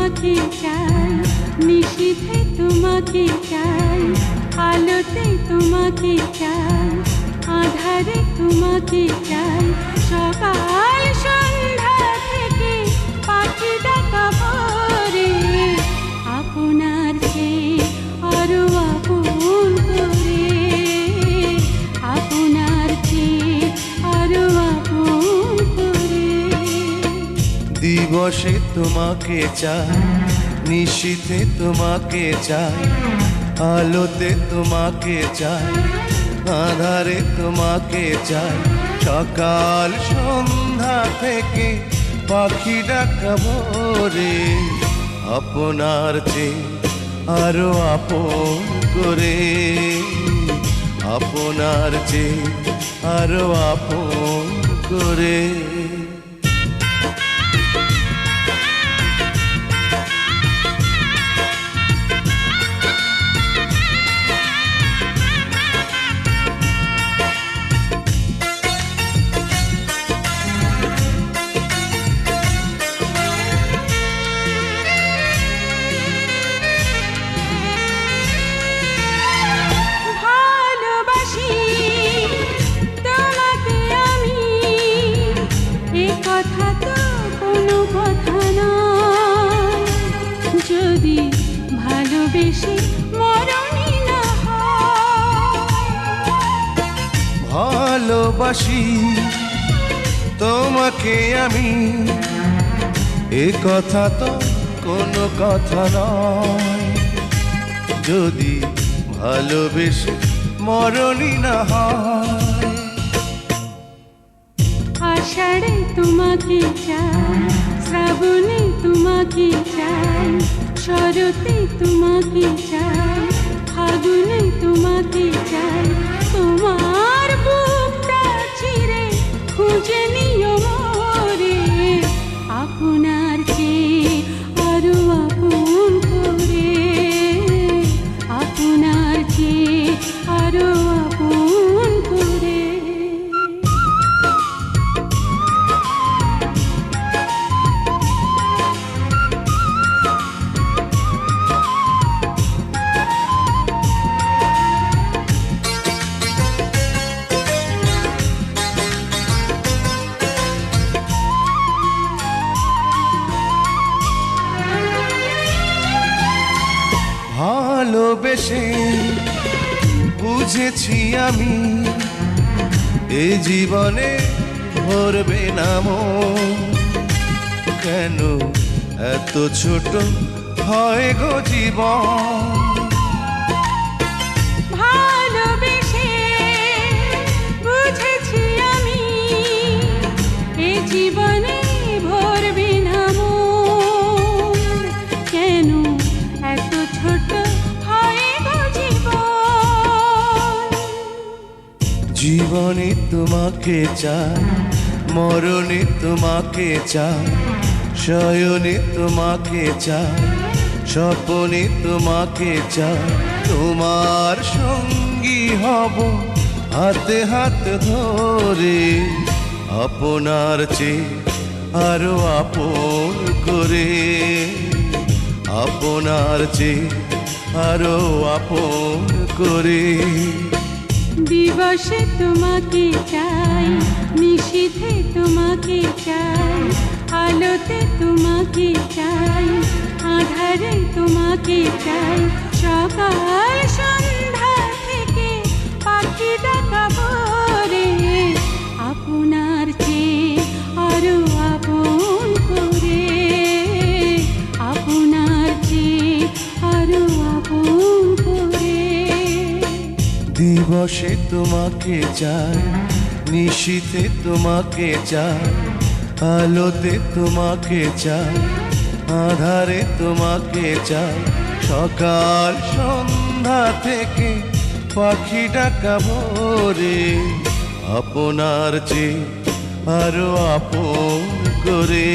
তোমাকে চাই, নিশীথে তোমাকে চাই, আলোতে তোমাকে চাই, আধারে তোমাকে চাই, সকাল সন্ধ্যা থেকে পাখি ডাকা ভোরে, আপনার চেয়ে আরো আপন করে, আপনার চেয়ে আরো আপন করে। দিবসে তোমাকে চাই, নিশীথে তোমাকে চাই, আলোতে তোমাকে চাই, আধারে তোমাকে চাই, সকাল সন্ধ্যা থেকে পাখি ডাকা ভোরে, আপনার চেয়ে আরো আপন করে, আপনার চেয়ে আরো আপন করে। কথা তো কোনো কথা নয়, যদি ভালোবেসে মরণই না হয়। ভালোবাসি তোমাকে আমি, এ কথা তো কোনো কথা নয়, যদি ভালোবেসে মরণই না হয়। আষাঢ়ে তোমাকে চাই, শ্রাবণে তোমাকে চাই, শরতে তোমাকে চাই, ফাগুনে তোমাকে চাই, তোমার বুকটা চিরে খুঁজে নিও মোরে, আপনার চেয়ে আরো আপন করে, আপনার চেয়ে আরো আপন করে। ভালোবেসে বুঝেছি আমি, এ জীবনে ভরবে না মন, কেন এত ছোট হয় গো জীবন। ভালোবেসে বুঝেছি আমি, এ জীবনে ভরবে না মন, কেন এত ছোট হয় গো জীবন। জীবনে তোমাকে চাই, মরণে তোমাকে চাই, শয়নে তোমাকে চাই, স্বপ্নে তোমাকে চাই, তোমার সঙ্গী হব হাতে হাত ধরে, আপনার চেয়ে আরো আপন করে, আপনার চেয়ে আরো আপন করে। দিবসে তোমাকে চাই, নিশীথে তোমাকে চাই, আলোতে তোমাকে চাই, আধারে তোমাকে চাই, সকাল সন্ধ্যা থেকে পাখি ডাকা ভোরে, আপনার চেয়ে আরো আপন করে, আপনার চেয়ে আরো আপন করে। দিবসে তোমাকে চাই, নিশীথে তোমাকে চাই, আলোতে তোমাকে চাই, আধারে তোমাকে চাই, সকাল সন্ধ্যা থেকে পাখি ডাকা ভোরে, আপনার চেয়ে আরো আপন করে।